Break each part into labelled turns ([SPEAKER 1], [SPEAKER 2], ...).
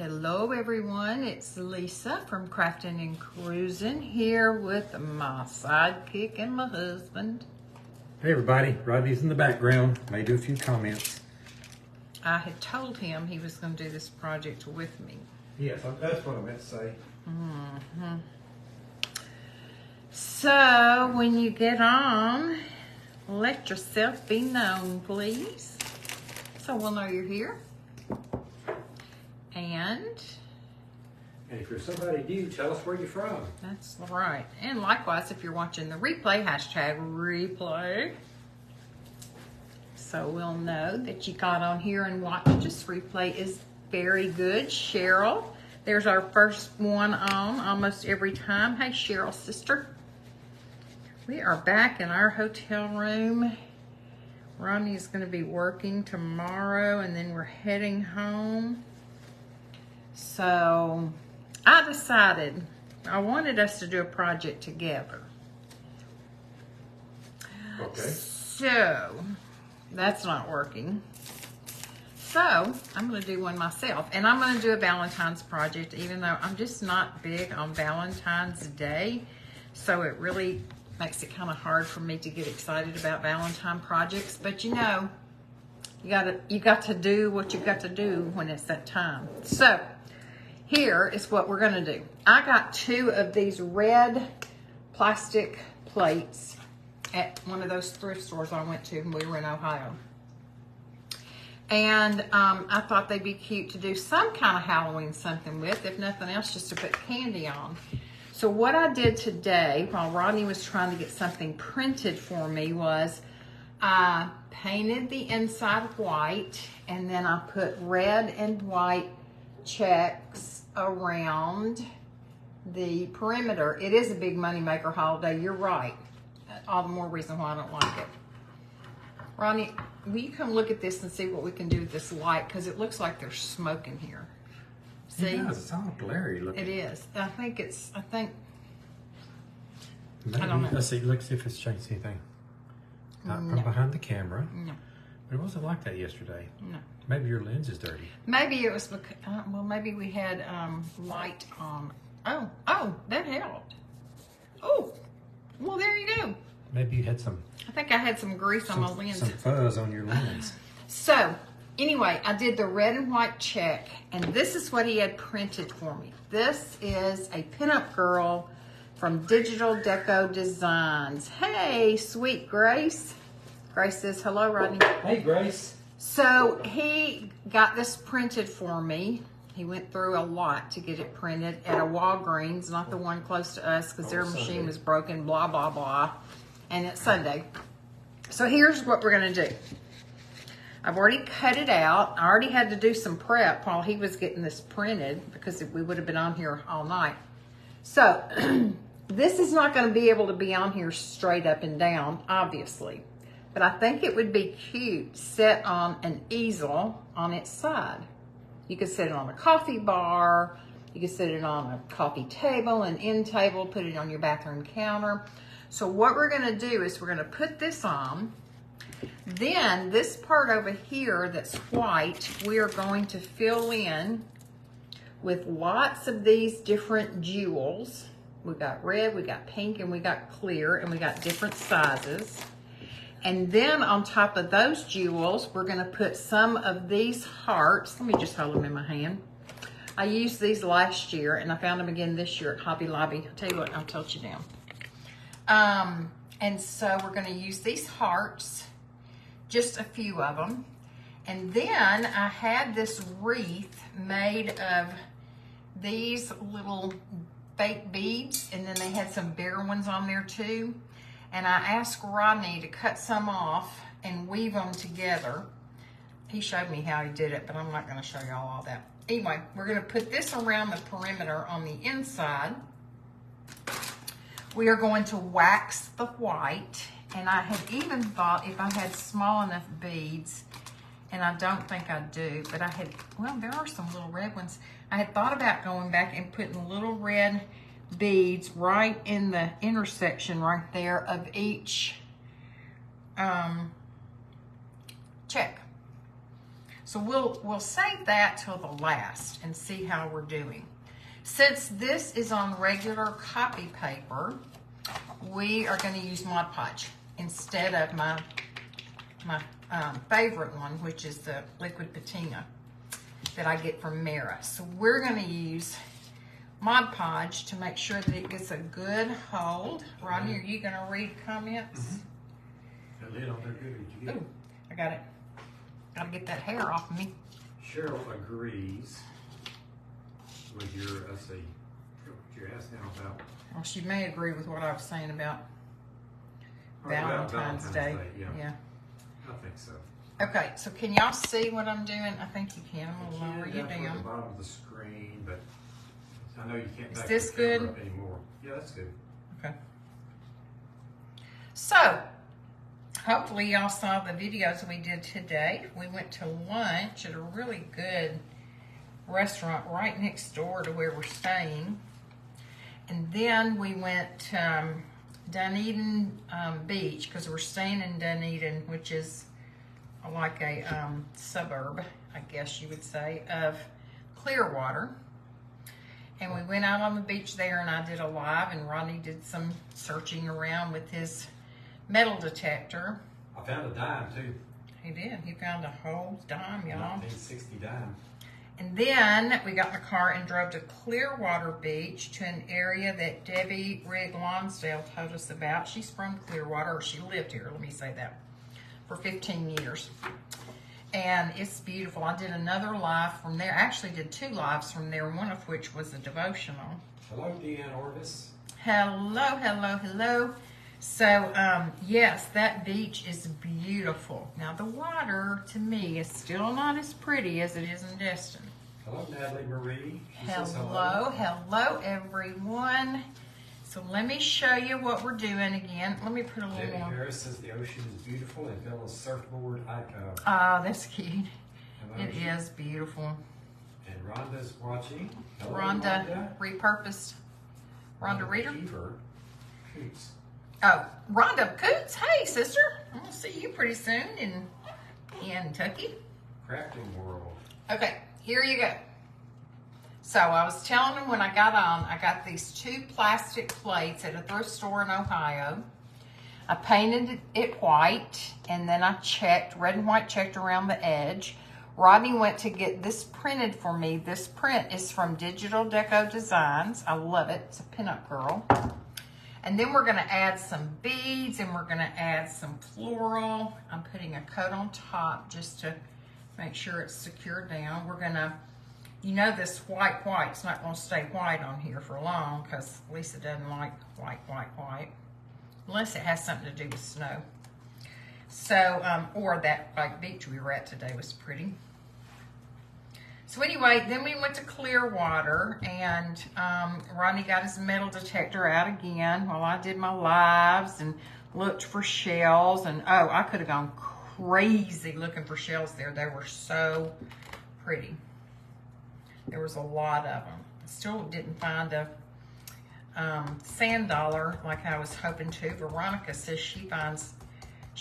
[SPEAKER 1] Hello everyone, it's Lisa from Crafting and Cruising here with my sidekick and my husband.
[SPEAKER 2] Hey everybody, Rodney's in the background. May do a few comments.
[SPEAKER 1] I had told him he was going to do this project with me.
[SPEAKER 2] Yes, that's what I meant to say.
[SPEAKER 1] So when you get on, let yourself be known, please. So we'll know you're here. And
[SPEAKER 2] if you're somebody new, tell us where you're from.
[SPEAKER 1] that's right. And likewise, if you're watching the replay, hashtag replay. So we'll know that you got on here and watched this replay is very good. Cheryl, there's our first one on almost every time. Hey, Cheryl, sister. We are back in our hotel room. Ronnie's going to be working tomorrow, and then we're heading home. So I decided I wanted us to do a project together.
[SPEAKER 2] Okay.
[SPEAKER 1] So that's not working. So I'm going to do one myself, and I'm going to do a Valentine's project, even though I'm just not big on Valentine's Day. So it really makes it kind of hard for me to get excited about Valentine projects. But you know, you got to do what you got to do when it's that time. So here is what we're going to do. I got 2 of these red plastic plates at one of those thrift stores I went to when we were in Ohio. And I thought they'd be cute to do some kind of Halloween something with, if nothing else, just to put candy on. So what I did today, while Rodney was trying to get something printed for me, was I painted the inside white, and then I put red and white checks around the perimeter. It is a big money maker holiday, you're right. All the more reason why I don't like it. Ronnie, will you come look at this and see what we can do with this light, because it looks like there's smoke in here. See?
[SPEAKER 2] It does. It's all glary looking.
[SPEAKER 1] It is. I think
[SPEAKER 2] Maybe.
[SPEAKER 1] I don't know.
[SPEAKER 2] Let's see if it's changed anything. Not from behind the camera.
[SPEAKER 1] No.
[SPEAKER 2] But it wasn't like that yesterday.
[SPEAKER 1] No.
[SPEAKER 2] Maybe your lens is dirty.
[SPEAKER 1] Maybe it was because, well, maybe we had light on. Oh, that helped. Oh, well, there you go.
[SPEAKER 2] Maybe you had some
[SPEAKER 1] I think I had some grease on my lens.
[SPEAKER 2] some fuzz on your lens.
[SPEAKER 1] So, anyway, I did the red and white check, and this is what he had printed for me. This is a pinup girl from Digital Deco Designs. Hey, sweet Grace. Grace says, hello, Rodney.
[SPEAKER 2] Hey, Grace.
[SPEAKER 1] So he got this printed for me. He went through a lot to get it printed at a Walgreens, not the one close to us, because their machine was broken, blah, blah, blah. And it's Sunday. So here's what we're going to do. I've already cut it out. I already had to do some prep while he was getting this printed, because we would have been on here all night. So this is not going to be able to be on here straight up and down, obviously. But I think it would be cute set on an easel on its side. You could set it on a coffee bar. You could set it on a coffee table, an end table, put it on your bathroom counter. So what we're going to do is we're going to put this on. Then this part over here that's white, we are going to fill in with lots of these different jewels. We got red, we got pink, and we got clear, and we got different sizes. And then on top of those jewels, we're going to put some of these hearts. Let me just hold them in my hand. I used these last year, and I found them again this year at Hobby Lobby. I'll tell you what, I'll tilt you down. And so we're going to use these hearts, just a few of them. And then I had this wreath made of these little fake beads, and then they had some bigger ones on there too. And I asked Rodney to cut some off and weave them together. He showed me how he did it, but I'm not going to show y'all all that. Anyway, we're going to put this around the perimeter on the inside. We are going to wax the white. And I had even thought if I had small enough beads, and I don't think I do, but I had, well, there are some little red ones. I had thought about going back and putting little red beads right in the intersection right there of each check. So we'll save that till the last and see how we're doing. Since this is on regular copy paper, we are going to use Mod Podge instead of my favorite one, which is the liquid patina that I get from Mara. So we're going to use Mod Podge to make sure that it gets a good hold. Rodney, are you going to read comments?
[SPEAKER 2] The lid on there good. Did you get it?
[SPEAKER 1] Ooh, I got it. Got to get that hair off of me.
[SPEAKER 2] Cheryl agrees with your, let's see, what you're asking about.
[SPEAKER 1] Well, she may agree with what I was saying about
[SPEAKER 2] About
[SPEAKER 1] Valentine's Day.
[SPEAKER 2] Yeah. I think so.
[SPEAKER 1] Okay, so can y'all see what I'm doing? I think you can. I'm gonna lower you
[SPEAKER 2] Down toward
[SPEAKER 1] down.
[SPEAKER 2] the bottom of the screen, but I know you can't
[SPEAKER 1] Is
[SPEAKER 2] back
[SPEAKER 1] this
[SPEAKER 2] the camera
[SPEAKER 1] good?
[SPEAKER 2] up anymore. Yeah, that's good.
[SPEAKER 1] Okay. So, hopefully y'all saw the videos we did today. We went to lunch at a really good restaurant right next door to where we're staying. And then we went Dunedin Beach, because we're staying in Dunedin, which is like a suburb, I guess you would say, of Clearwater. And we went out on the beach there, and I did a live, and Rodney did some searching around with his metal detector.
[SPEAKER 2] I found a dime too.
[SPEAKER 1] He did. He found a whole dime, y'all.
[SPEAKER 2] 1960 dime.
[SPEAKER 1] And then we got in the car and drove to Clearwater Beach, to an area that Debbie Rigg Lonsdale told us about. She's from Clearwater, or she lived here, let me say that, for 15 years. And it's beautiful. I did another live from there. I actually did 2 lives from there, one of which was a devotional.
[SPEAKER 2] Hello, Deanne Orvis.
[SPEAKER 1] Hello, hello, hello. So, yes, that beach is beautiful. Now, the water, to me, is still not as pretty as it is in Destin.
[SPEAKER 2] Hello, Natalie Marie. She says
[SPEAKER 1] Hello, hello, everyone. So let me show you what we're doing again. Let me put a little
[SPEAKER 2] Debbie
[SPEAKER 1] more.
[SPEAKER 2] Harris says the ocean is beautiful and fell a surfboard icon.
[SPEAKER 1] Ah, that's cute.
[SPEAKER 2] Hello.
[SPEAKER 1] It is beautiful.
[SPEAKER 2] And Rhonda's watching. Hello,
[SPEAKER 1] Rhonda repurposed. Rhonda Reader.
[SPEAKER 2] Beaver. Coots.
[SPEAKER 1] Oh, Rhonda Coots. Hey, sister. I'm going to see you pretty soon in Kentucky.
[SPEAKER 2] Crafting World.
[SPEAKER 1] Okay, here you go. So I was telling them when I got on, I got these 2 plastic plates at a thrift store in Ohio. I painted it white, and then I checked, red and white checked around the edge. Rodney went to get this printed for me. This print is from Digital Deco Designs. I love it. It's a pinup girl. And then we're gonna add some beads, and we're gonna add some floral. I'm putting a coat on top just to make sure it's secured down. We're gonna, you know, this white's not gonna stay white on here for long, because Lisa doesn't like white, unless it has something to do with snow. So, or that like beach we were at today was pretty. So anyway, then we went to Clearwater, and Rodney got his metal detector out again while I did my lives and looked for shells. And oh, I could have gone crazy looking for shells there. They were so pretty. There was a lot of them. I still didn't find a sand dollar like I was hoping to. Veronica says she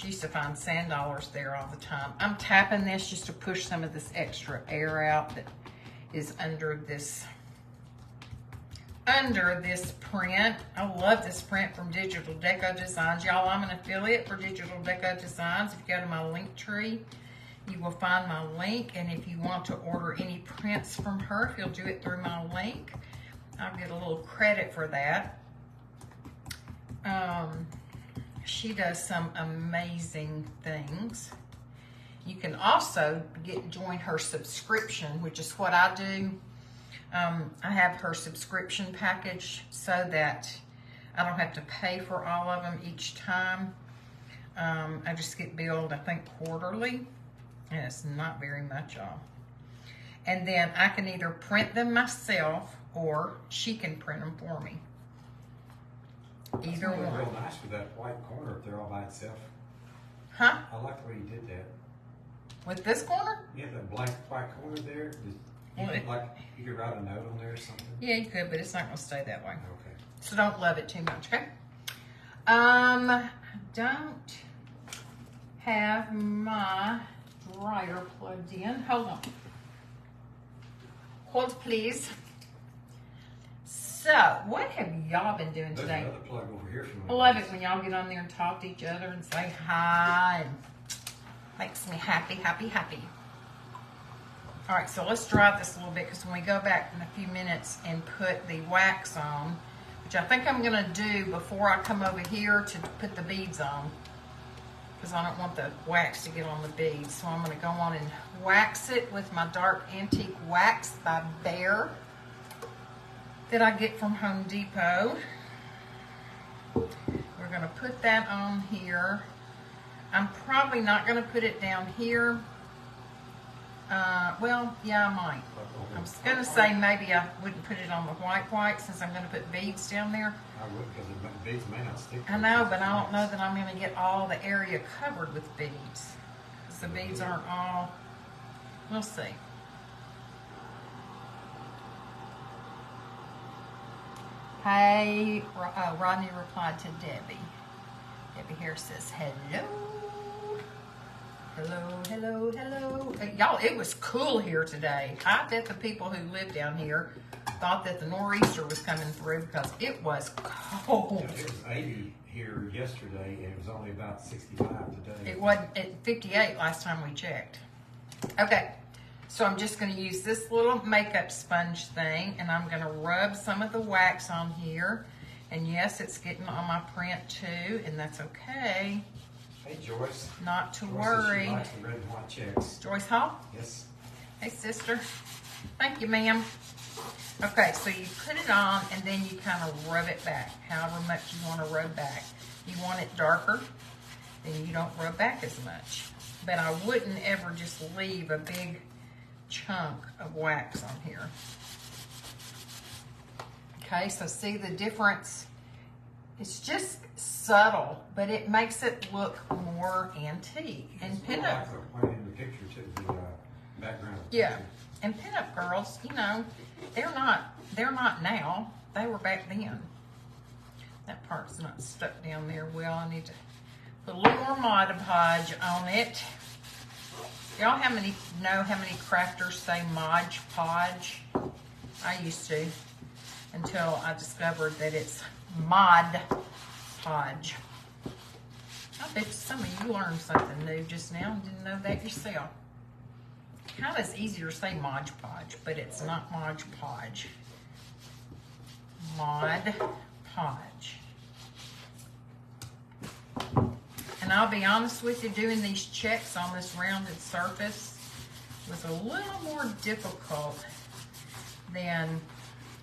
[SPEAKER 1] used to find sand dollars there all the time. I'm tapping this just to push some of this extra air out that is under this print. I love this print from Digital Deco Designs. Y'all, I'm an affiliate for Digital Deco Designs. If you go to my link tree, you will find my link. And if you want to order any prints from her, if you'll do it through my link, I'll get a little credit for that. She does some amazing things. You can also join her subscription, which is what I do. I have her subscription package so that I don't have to pay for all of them each time. I just get billed, I think, quarterly, and it's not very much off. And then I can either print them myself or she can print them for me. Either one.
[SPEAKER 2] Real nice with that white corner up there all by itself.
[SPEAKER 1] Huh?
[SPEAKER 2] I like the way you did that.
[SPEAKER 1] With this corner?
[SPEAKER 2] Yeah, that blank white corner there. You could write a note on there or something.
[SPEAKER 1] Yeah, you could, but it's not going to stay that way.
[SPEAKER 2] Okay.
[SPEAKER 1] So don't love it too much, okay? I don't have my dryer plugged in. Hold on. Hold, please. So, what have y'all been doing
[SPEAKER 2] There's
[SPEAKER 1] today?
[SPEAKER 2] another plug over here from
[SPEAKER 1] I love it when y'all get on there and talk to each other and say hi. Makes me happy, happy, happy. All right, so let's dry this a little bit because when we go back in a few minutes and put the wax on, which I think I'm gonna do before I come over here to put the beads on, because I don't want the wax to get on the beads. So I'm gonna go on and wax it with my dark antique wax by Bear that I get from Home Depot. We're gonna put that on here. I'm probably not gonna put it down here. Well, yeah, I might. I was gonna say maybe I wouldn't put it on the white since I'm gonna put beads down there.
[SPEAKER 2] I would, because the beads may not stick.
[SPEAKER 1] I know, but I don't know that I'm gonna get all the area covered with beads. Because the beads aren't all, we'll see. Hey, Rodney replied to Debbie. Debbie here says, hello. Hello, hello, hello. Y'all, it was cool here today. I bet the people who live down here thought that the nor'easter was coming through because it was cold.
[SPEAKER 2] Yeah, it was 80 here yesterday, and it was only about 65 today.
[SPEAKER 1] It wasn't at 58 last time we checked. Okay, so I'm just going to use this little makeup sponge thing, and I'm going to rub some of the wax on here. And yes, it's getting on my print too, and that's okay.
[SPEAKER 2] Hey, Joyce.
[SPEAKER 1] Not to
[SPEAKER 2] Joyce
[SPEAKER 1] worry.
[SPEAKER 2] Says she likes the red and white checks.
[SPEAKER 1] Joyce Hall?
[SPEAKER 2] Yes.
[SPEAKER 1] Hey, sister. Thank you, ma'am. Okay, so you put it on, and then you kind of rub it back, however much you want to rub back. You want it darker, then you don't rub back as much. But I wouldn't ever just leave a big chunk of wax on here. Okay, so see the difference? It's just subtle, but it makes it look more antique. And
[SPEAKER 2] It's
[SPEAKER 1] pinup,
[SPEAKER 2] like the one in the picture too, the background. Of the
[SPEAKER 1] yeah,
[SPEAKER 2] picture.
[SPEAKER 1] and pinup girls, you know, they're not now. They were back then. That part's not stuck down there well. I need to put a little more Mod Podge on it. Y'all know how many crafters say Mod Podge? I used to, until I discovered that it's Mod Podge. I bet some of you learned something new just now and didn't know that yourself. Kind of easier to say Mod Podge, but it's not Mod Podge. Mod Podge. And I'll be honest with you, doing these checks on this rounded surface was a little more difficult than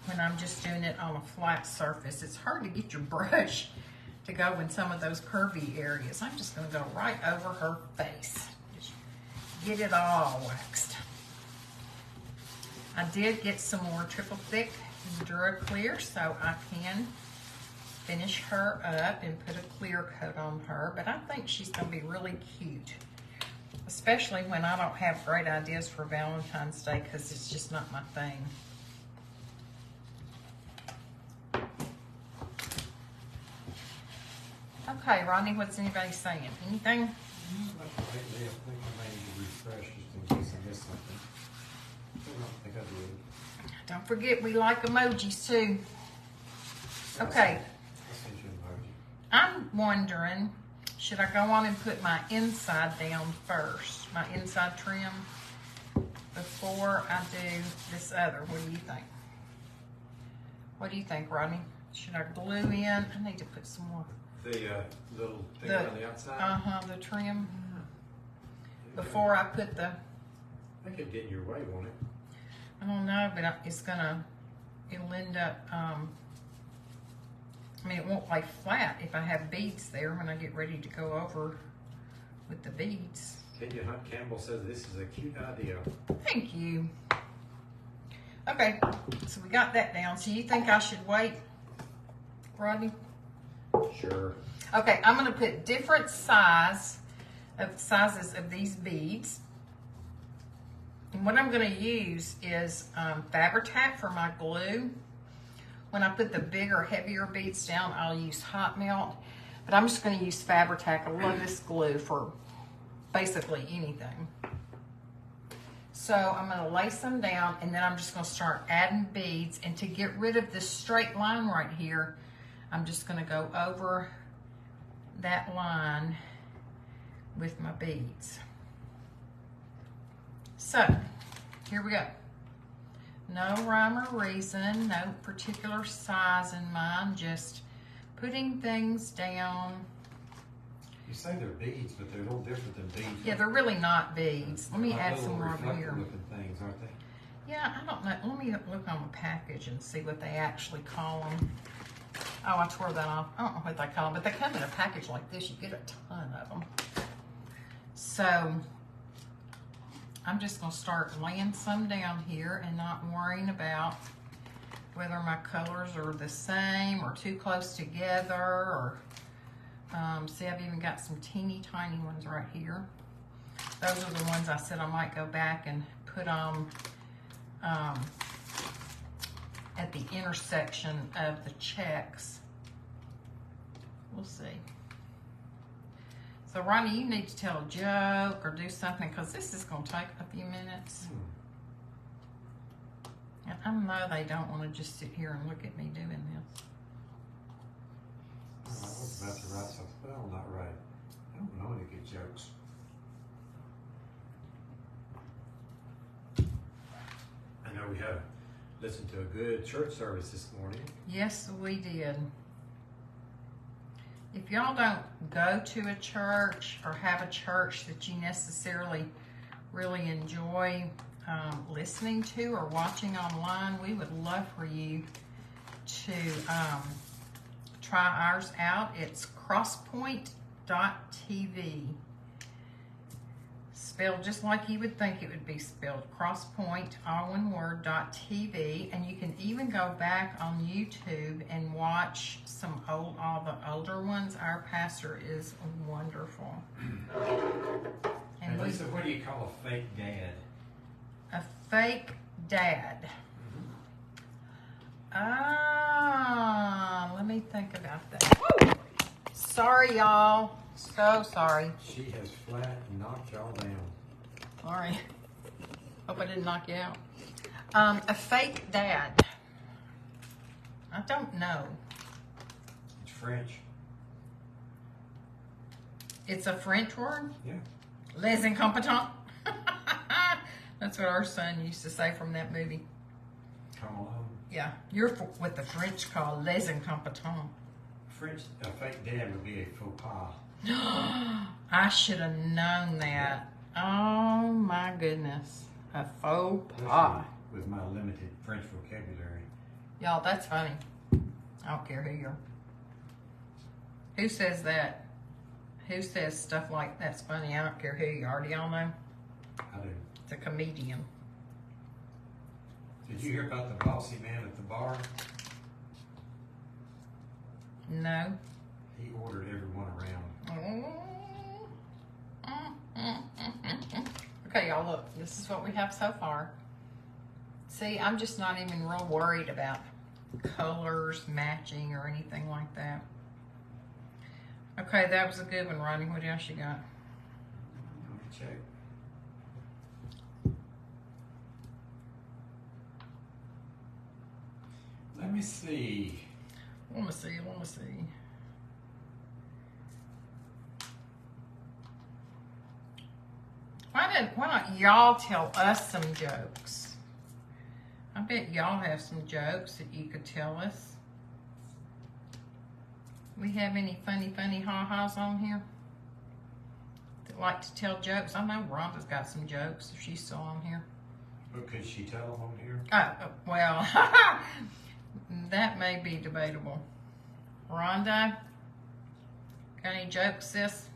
[SPEAKER 1] when I'm just doing it on a flat surface. It's hard to get your brush to go in some of those curvy areas. I'm just gonna go right over her face. Just get it all waxed. I did get some more triple thick Duraclear so I can finish her up and put a clear coat on her, but I think she's gonna be really cute, especially when I don't have great ideas for Valentine's Day because it's just not my thing. Okay, Rodney, what's anybody saying? Anything?
[SPEAKER 2] Lately, I think I may need to refresh just in case I missed something. I don't think I did.
[SPEAKER 1] Don't forget, we like emojis too. Okay,
[SPEAKER 2] I'll send you an emoji.
[SPEAKER 1] I'm wondering, should I go on and put my inside down first, my inside trim, before I do this other? What do you think? What do you think, Rodney? Should I glue in? I need to put some more.
[SPEAKER 2] The little thing on the outside?
[SPEAKER 1] The trim. Before I put the,
[SPEAKER 2] I could get in your way, won't it?
[SPEAKER 1] I don't know, but it'll end up, I mean, it won't lay flat if I have beads there when I get ready to go over with the beads.
[SPEAKER 2] Kenya Hunt Campbell says this is a cute idea.
[SPEAKER 1] Thank you. Okay, so we got that down. So you think I should wait, Rodney?
[SPEAKER 2] Sure.
[SPEAKER 1] Okay, I'm gonna put different sizes of these beads. And what I'm gonna use is Fabri-Tac for my glue. When I put the bigger, heavier beads down, I'll use hot melt. But I'm just gonna use Fabri-Tac. I love this glue for basically anything. So I'm going to lace them down, and then I'm just going to start adding beads. And to get rid of this straight line right here, I'm just going to go over that line with my beads. So here we go. No rhyme or reason, no particular size in mind, just putting things down.
[SPEAKER 2] You say they're beads, but they're a little different than beads.
[SPEAKER 1] Yeah, they're really not beads. Let me
[SPEAKER 2] Like
[SPEAKER 1] add some more over here.
[SPEAKER 2] looking things, aren't they?
[SPEAKER 1] Yeah, I don't know. Let me look on the package and see what they actually call them. Oh, I tore that off. I don't know what they call them, but they come in a package like this. You get a ton of them. So I'm just going to start laying some down here and not worrying about whether my colors are the same or too close together. Or see, I've even got some teeny tiny ones right here. Those are the ones I said I might go back and put on at the intersection of the checks. We'll see. So, Ronnie, you need to tell a joke or do something, because this is going to take a few minutes. And I know they don't want to just sit here and look at me doing this.
[SPEAKER 2] I was about to write something, but I'm not right. I don't know any good jokes. I know we have listened to a good church service this morning.
[SPEAKER 1] Yes, we did. If y'all don't go to a church or have a church that you necessarily really enjoy listening to or watching online, we would love for you to try ours out. It's crosspoint.tv. Spelled just like you would think it would be spelled. Crosspoint, all one word, .tv. And you can even go back on YouTube and watch some all the older ones. Our pastor is wonderful.
[SPEAKER 2] And Lisa, what do you call a fake dad?
[SPEAKER 1] A fake dad. Let me think about that. Woo! Sorry, y'all. So sorry.
[SPEAKER 2] She has flat knocked y'all down.
[SPEAKER 1] Sorry. Hope I didn't knock you out. A fake dad. I don't know.
[SPEAKER 2] It's French.
[SPEAKER 1] It's a French word?
[SPEAKER 2] Yeah.
[SPEAKER 1] Les incompetents. That's what our son used to say from that movie.
[SPEAKER 2] Come on.
[SPEAKER 1] Yeah, you're what the French call les incompetents.
[SPEAKER 2] French, a fake dad would be a faux pas.
[SPEAKER 1] I should have known that. Oh my goodness. A faux pas.
[SPEAKER 2] With my limited French vocabulary.
[SPEAKER 1] Y'all, that's funny. I don't care who you're. Who says that? Who says stuff like that's funny? I don't care who you are. Do y'all know?
[SPEAKER 2] I do.
[SPEAKER 1] It's a comedian.
[SPEAKER 2] Did you hear about the bossy man at the bar?
[SPEAKER 1] No.
[SPEAKER 2] He ordered everyone around.
[SPEAKER 1] Okay, y'all, look. This is what we have so far. See, I'm just not even real worried about colors matching or anything like that. Okay, that was a good one, Ronnie. What else you got?
[SPEAKER 2] Let me check. Let me see.
[SPEAKER 1] Let me see. Why don't y'all tell us some jokes? I bet y'all have some jokes that you could tell us. We have any funny ha-has on here that like to tell jokes? I know Rhonda's got some jokes if she's still on here.
[SPEAKER 2] But could she tell them on here?
[SPEAKER 1] Well, that may be debatable. Rhonda, got any jokes, sis?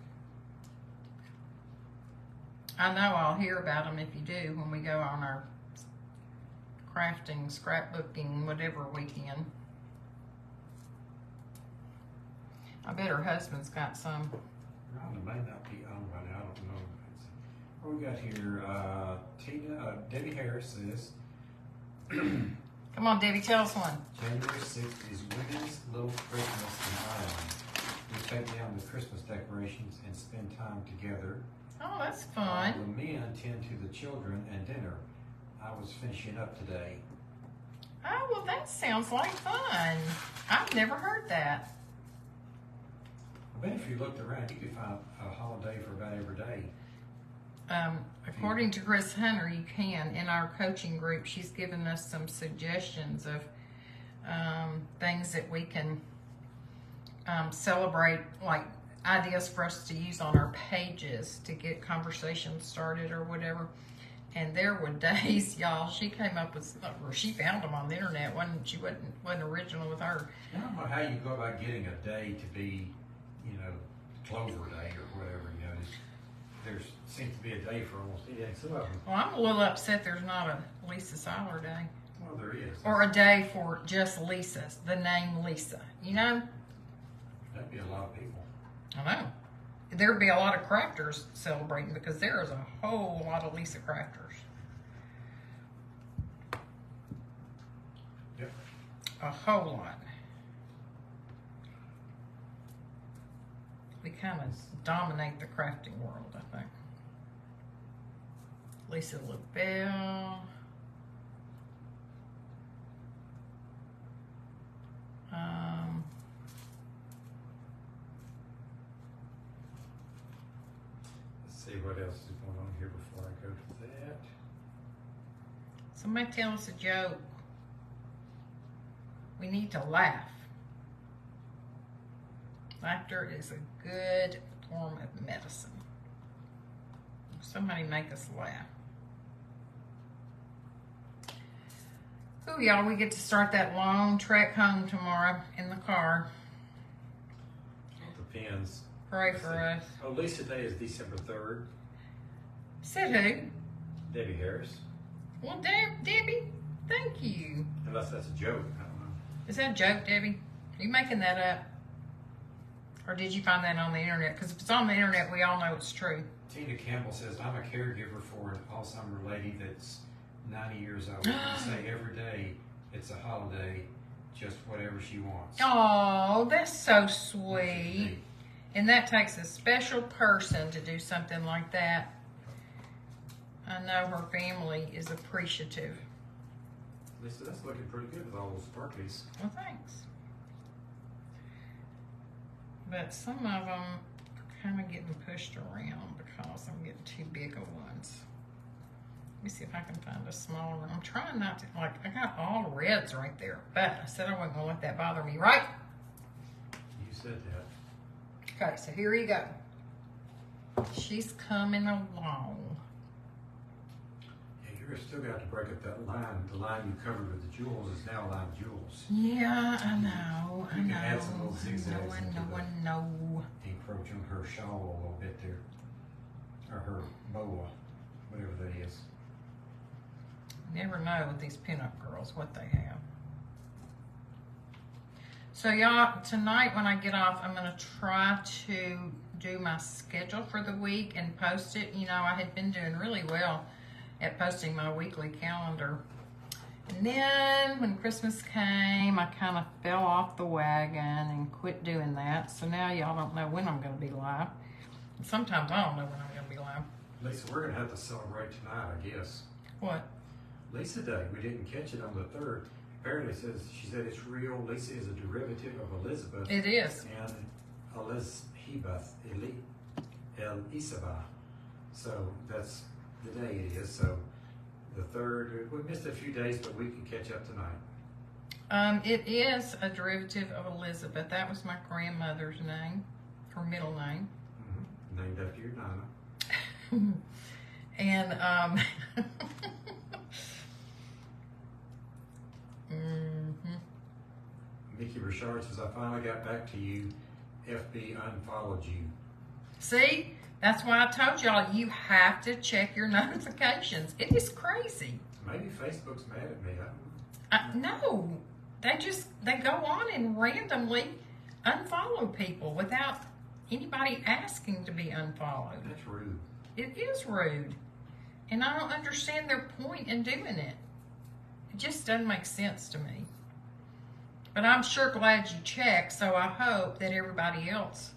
[SPEAKER 1] I know I'll hear about them if you do when we go on our crafting, scrapbooking, whatever weekend. I bet her husband's got some.
[SPEAKER 2] Rhonda may not be on right now. I don't know. What we got here? Debbie Harris says,
[SPEAKER 1] Come on, Debbie, tell us one.
[SPEAKER 2] January 6th is Women's Little Christmas in Ireland. We take down the Christmas decorations and spend time together.
[SPEAKER 1] Oh, that's
[SPEAKER 2] while
[SPEAKER 1] fun.
[SPEAKER 2] the men tend to the children and dinner. I was finishing up today.
[SPEAKER 1] Oh, well, that sounds like fun. I've never heard that.
[SPEAKER 2] I bet if you looked around, you could find a holiday for about every day.
[SPEAKER 1] According to Chris Hunter, you can. In our coaching group, she's given us some suggestions of things that we can celebrate, like ideas for us to use on our pages to get conversations started or whatever. And there were days, y'all, she came up with, or she found them on the internet. She wasn't original with her.
[SPEAKER 2] I don't know how you go about getting a day to be, Clover Day or whatever. There seems to be a day for almost anything. Some of them.
[SPEAKER 1] Well, I'm a little upset there's not a Lisa Seiler Day.
[SPEAKER 2] Well, there is.
[SPEAKER 1] Or a day for just Lisa, the name Lisa.
[SPEAKER 2] That'd be a lot of people.
[SPEAKER 1] I know. There'd be a lot of crafters celebrating because there is a whole lot of Lisa crafters.
[SPEAKER 2] Yep.
[SPEAKER 1] A whole lot. We kind of dominate the crafting world, I think. Lisa LaBelle.
[SPEAKER 2] Let's see what else is going on here before I go to that.
[SPEAKER 1] Somebody tell us a joke. We need to laugh. Laughter is a good form of medicine. Somebody make us laugh. Oh, y'all, we get to start that long trek home tomorrow in the car.
[SPEAKER 2] It depends.
[SPEAKER 1] Pray for us.
[SPEAKER 2] Oh, Lisa Day is December 3rd.
[SPEAKER 1] Said who?
[SPEAKER 2] Debbie Harris.
[SPEAKER 1] Well, Debbie, thank you.
[SPEAKER 2] Unless that's a joke. I don't know.
[SPEAKER 1] Is that a joke, Debbie? Are you making that up? Or did you find that on the internet? Because if it's on the internet, we all know it's true.
[SPEAKER 2] Tina Campbell says, I'm a caregiver for an Alzheimer's lady that's 90 years old. We say every day it's a holiday, just whatever she wants.
[SPEAKER 1] Oh, that's so sweet. And that takes a special person to do something like that. I know her family is appreciative.
[SPEAKER 2] Lisa, that's looking pretty good with all those sparklies.
[SPEAKER 1] Well, thanks. But some of them are kind of getting pushed around because I'm getting too big of ones. Let me see if I can find a smaller one. I'm trying not to, I got all reds right there, but I said I wasn't going to let that bother me, right?
[SPEAKER 2] You said that.
[SPEAKER 1] Okay, so here you go. She's coming along.
[SPEAKER 2] Yeah, you're still got to break up that line. The line you covered with the jewels is now line jewels.
[SPEAKER 1] Yeah, I know.
[SPEAKER 2] You can add some little zigzags
[SPEAKER 1] I know.
[SPEAKER 2] encroach on her shawl a little bit there. Or her boa, whatever that is.
[SPEAKER 1] Never know with these pinup girls what they have. So y'all, tonight when I get off, I'm going to try to do my schedule for the week and post it. I had been doing really well at posting my weekly calendar. And then when Christmas came, I kind of fell off the wagon and quit doing that. So now y'all don't know when I'm going to be live. And sometimes I don't know when I'm going to be live.
[SPEAKER 2] Lisa, we're going to have to celebrate tonight, I guess.
[SPEAKER 1] What?
[SPEAKER 2] Lisa Day. We didn't catch it on the 3rd. Apparently she said it's real. Lisa is a derivative of Elizabeth.
[SPEAKER 1] It is.
[SPEAKER 2] And Elizabeth, Elisabeth. So that's the day it is. So the 3rd, we missed a few days, but we can catch up tonight.
[SPEAKER 1] It is a derivative of Elizabeth. That was my grandmother's name, her middle name.
[SPEAKER 2] Mm-hmm. Named after your nana.
[SPEAKER 1] And
[SPEAKER 2] Mickey Richard says, I finally got back to you. FB unfollowed you.
[SPEAKER 1] See, that's why I told y'all you have to check your notifications. It is crazy.
[SPEAKER 2] Maybe Facebook's mad at me.
[SPEAKER 1] No, they go on and randomly unfollow people without anybody asking to be unfollowed.
[SPEAKER 2] That's rude.
[SPEAKER 1] It is rude. And I don't understand their point in doing it. It just doesn't make sense to me. But I'm sure glad you checked, so I hope that everybody else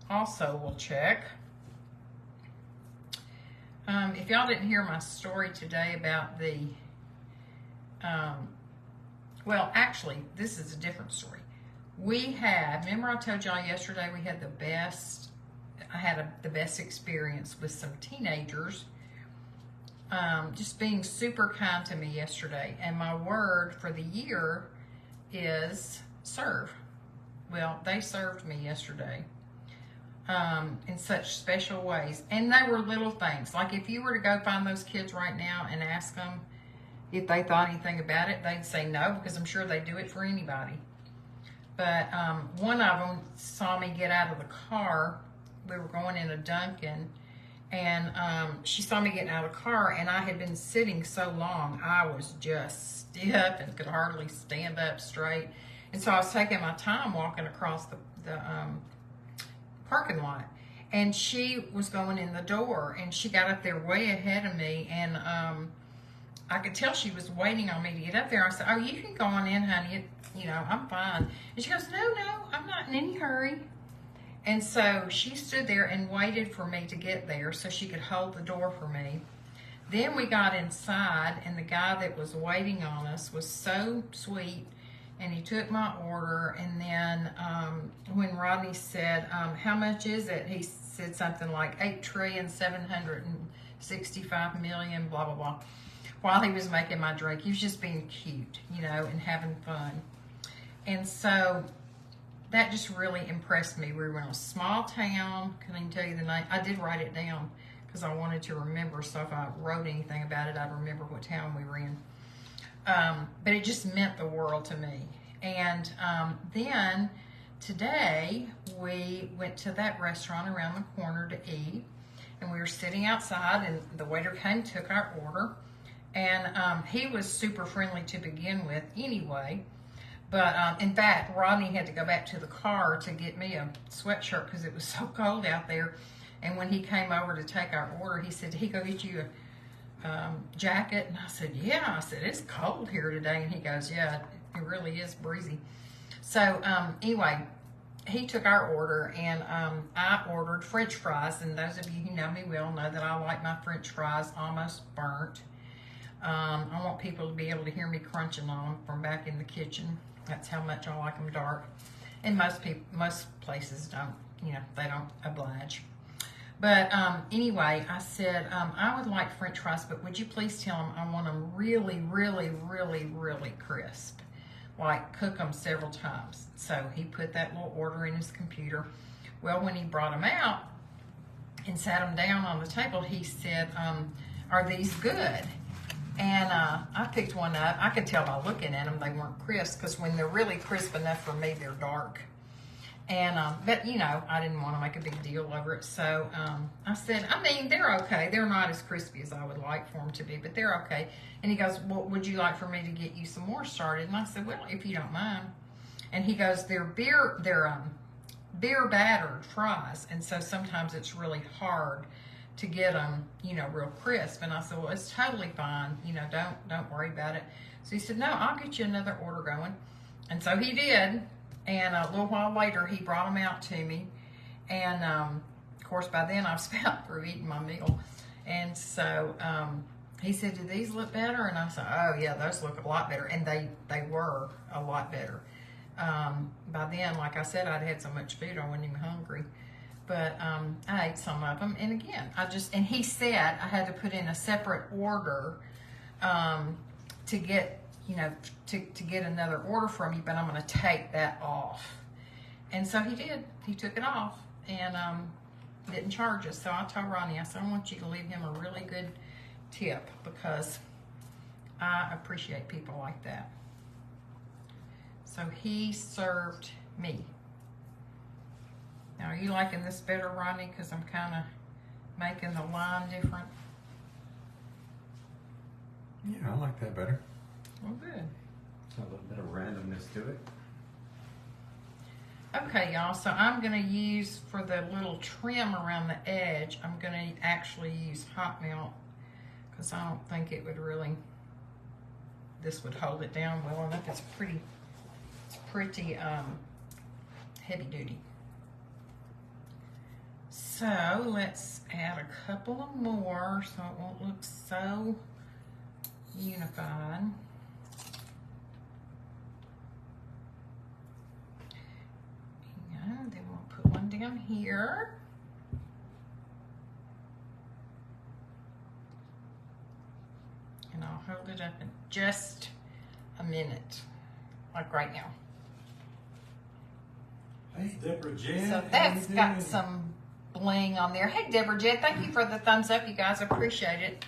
[SPEAKER 1] also will check. If y'all didn't hear my story today about the, well, actually, this is a different story. Remember I told y'all yesterday we had the best experience with some teenagers just being super kind to me yesterday. And my word for the year is serve. Well, they served me yesterday in such special ways. And they were little things. Like if you were to go find those kids right now and ask them if they thought anything about it, they'd say no, because I'm sure they'd do it for anybody. But one of them saw me get out of the car. We were going in a Dunkin', and she saw me getting out of the car, and I had been sitting so long, I was just stiff and could hardly stand up straight. And so I was taking my time walking across the parking lot. And she was going in the door, and she got up there way ahead of me, and I could tell she was waiting on me to get up there. I said, "Oh, you can go on in, honey. I'm fine." And she goes, "No, I'm not in any hurry." And so she stood there and waited for me to get there so she could hold the door for me. Then we got inside, and the guy that was waiting on us was so sweet, and he took my order. And then when Rodney said, "How much is it?" he said something like 8,765,000,000, blah, blah, blah. While he was making my drink, he was just being cute, and having fun. And so that just really impressed me. We were in a small town. Couldn't even tell you the name. I did write it down because I wanted to remember. So if I wrote anything about it, I'd remember what town we were in. But it just meant the world to me. And then today we went to that restaurant around the corner to eat. And we were sitting outside, and the waiter came, took our order. And he was super friendly to begin with anyway. But in fact, Rodney had to go back to the car to get me a sweatshirt because it was so cold out there. And when he came over to take our order, he said, "Did he go get you a jacket?" And I said, "Yeah." I said, "It's cold here today." And he goes, "Yeah, it really is breezy." So anyway, he took our order, and I ordered French fries. And those of you who know me well know that I like my French fries almost burnt. I want people to be able to hear me crunching on them from back in the kitchen. That's how much I like them dark. And most places don't, they don't oblige. But anyway, I said, I would like French fries, but would you please tell them I want them really, really, really, really crisp. Like cook them several times. So he put that little order in his computer. Well, when he brought them out and sat them down on the table, he said, "Are these good?" And I picked one up. I could tell by looking at them they weren't crisp, because when they're really crisp enough for me, they're dark. And but I didn't want to make a big deal over it, so I said, they're okay. They're not as crispy as I would like for them to be, but they're okay. And he goes, "Well, would you like for me to get you some more started?" And I said, "Well, if you don't mind." And he goes, "They're beer battered fries, and so sometimes it's really hard to get them, real crisp." And I said, "Well, it's totally fine. Don't worry about it." So he said, "No, I'll get you another order going." And so he did. And a little while later, he brought them out to me. And of course, by then I was about through eating my meal. And so he said, "Do these look better?" And I said, "Oh yeah, those look a lot better." And they were a lot better. By then, like I said, I'd had so much food I wasn't even hungry. But I ate some of them, and again, and he said I had to put in a separate order to get, to get another order from you, but I'm going to take that off. And so he did. He took it off and didn't charge us. So I told Ronnie, I said, "I want you to leave him a really good tip, because I appreciate people like that." So he served me. Now, are you liking this better, Rodney? Because I'm kind of making the line different.
[SPEAKER 2] Yeah, I like that better.
[SPEAKER 1] Well, good.
[SPEAKER 2] A little bit of randomness to it.
[SPEAKER 1] Okay, y'all. So I'm going to use, for the little trim around the edge, I'm going to actually use hot melt, because I don't think it would really, this would hold it down well enough. It's pretty heavy duty. So let's add a couple of more so it won't look so unified. And then we'll put one down here. And I'll hold it up in just a minute, like right now.
[SPEAKER 2] Hey, Deborah Jen.
[SPEAKER 1] So that's got some bling on there. Hey, Deborah Jen, thank you for the thumbs up, you guys. I appreciate it.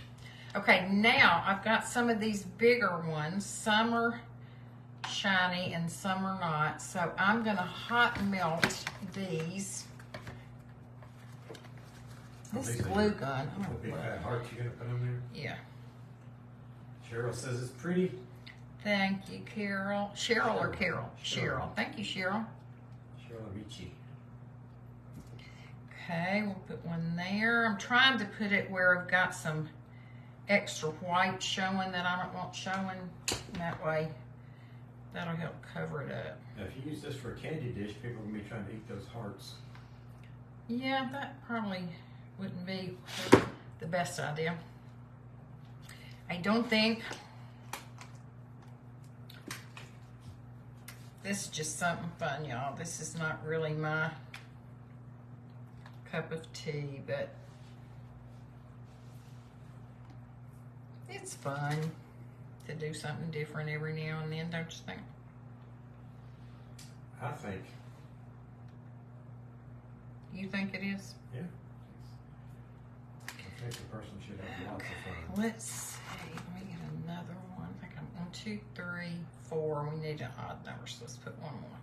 [SPEAKER 1] Okay, now I've got some of these bigger ones. Some are shiny and some are not. So I'm going to hot melt these. This glue gun.
[SPEAKER 2] The big fat hearts you're going to put on there?
[SPEAKER 1] Yeah.
[SPEAKER 2] Cheryl says it's pretty.
[SPEAKER 1] Thank you, Carol. Cheryl or Carol? Cheryl. Thank you, Cheryl.
[SPEAKER 2] Cheryl Amici.
[SPEAKER 1] Okay, we'll put one there. I'm trying to put it where I've got some extra white showing that I don't want showing. That way, that'll help cover it up.
[SPEAKER 2] Now, if you use this for a candy dish, people are going to be trying to eat those hearts.
[SPEAKER 1] Yeah, that probably wouldn't be the best idea. I don't think. This is just something fun, y'all. This is not really my cup of tea, but it's fun to do something different every now and then, don't you think?
[SPEAKER 2] I think.
[SPEAKER 1] You think it is?
[SPEAKER 2] Yeah. I think the person should have lots of fun.
[SPEAKER 1] Let's see. Let me get another one. I think I'm 1, 2, 3, 4. We need an odd number, so let's put one more.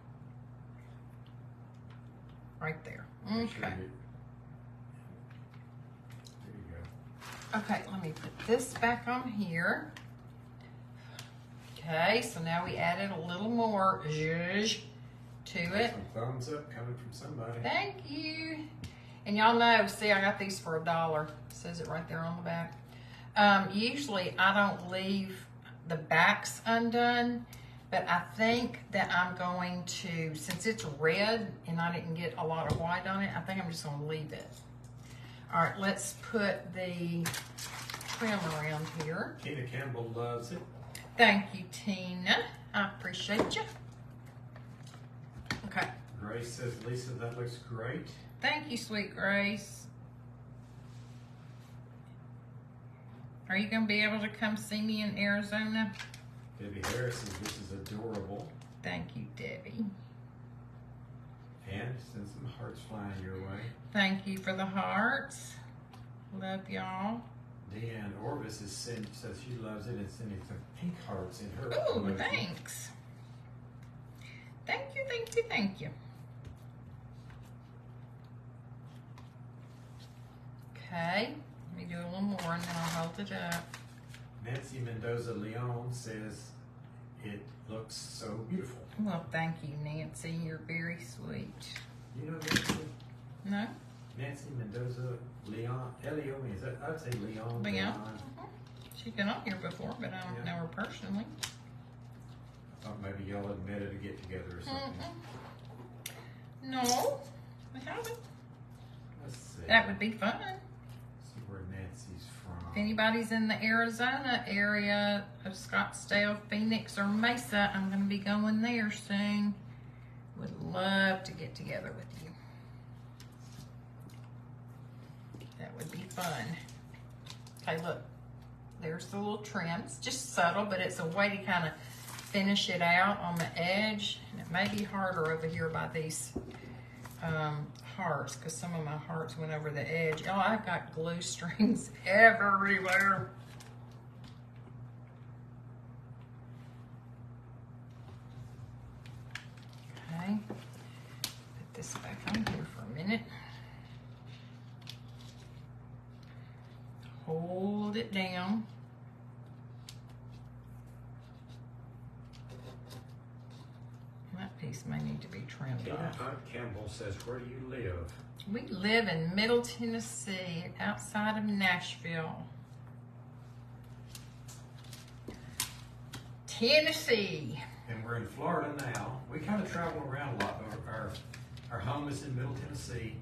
[SPEAKER 1] Right there.
[SPEAKER 2] Make sure
[SPEAKER 1] Okay.
[SPEAKER 2] There you go.
[SPEAKER 1] Okay, let me put this back on here. Okay, so now we added a little more zhuzh to it.
[SPEAKER 2] Some thumbs up coming from somebody.
[SPEAKER 1] Thank you. And y'all know, see, I got these for $1. Says it right there on the back. Usually I don't leave the backs undone, but I think that I'm going to, since it's red and I didn't get a lot of white on it, I think I'm just going to leave it. All right, let's put the trim around here.
[SPEAKER 2] Tina Campbell loves it.
[SPEAKER 1] Thank you, Tina. I appreciate you. Okay.
[SPEAKER 2] Grace says, Lisa, that looks great.
[SPEAKER 1] Thank you, sweet Grace. Are you going to be able to come see me in Arizona?
[SPEAKER 2] Debbie Harris says, this is adorable.
[SPEAKER 1] Thank you, Debbie.
[SPEAKER 2] And send some hearts flying your way.
[SPEAKER 1] Thank you for the hearts. Love y'all.
[SPEAKER 2] Deanne Orvis says she loves it and sending some pink hearts in her.
[SPEAKER 1] Ooh,
[SPEAKER 2] emoji.
[SPEAKER 1] thanks. Thank you, thank you, thank you. Okay, let me do a little more and then I'll hold it up.
[SPEAKER 2] Nancy Mendoza Leon says it looks so beautiful.
[SPEAKER 1] Well, thank you, Nancy. You're very sweet.
[SPEAKER 2] You know Nancy?
[SPEAKER 1] No?
[SPEAKER 2] Nancy Mendoza Leon. L-E-O-N. Is that? I'd say Leon.
[SPEAKER 1] Leon? Mm-hmm. She's been on here before, but I don't know her personally.
[SPEAKER 2] I thought maybe y'all had met at a get together or something.
[SPEAKER 1] No, we haven't.
[SPEAKER 2] Let's see.
[SPEAKER 1] That would be fun.
[SPEAKER 2] See where Nancy's from.
[SPEAKER 1] If anybody's in the Arizona area of Scottsdale, Phoenix, or Mesa, I'm going to be going there soon. Would love to get together with you. That would be fun. Okay, look. There's the little trims. Just subtle, but it's a way to kind of finish it out on the edge. And it may be harder over here by these hearts, because some of my hearts went over the edge. Oh, I've got glue strings everywhere. Okay, put this back on here for a minute. Hold it down. That piece may need to be trimmed
[SPEAKER 2] Tina
[SPEAKER 1] off.
[SPEAKER 2] Hunt Campbell says, where do you live?
[SPEAKER 1] We live in Middle Tennessee, outside of Nashville. Tennessee.
[SPEAKER 2] And we're in Florida now. We kind of travel around a lot. Our home is in Middle Tennessee.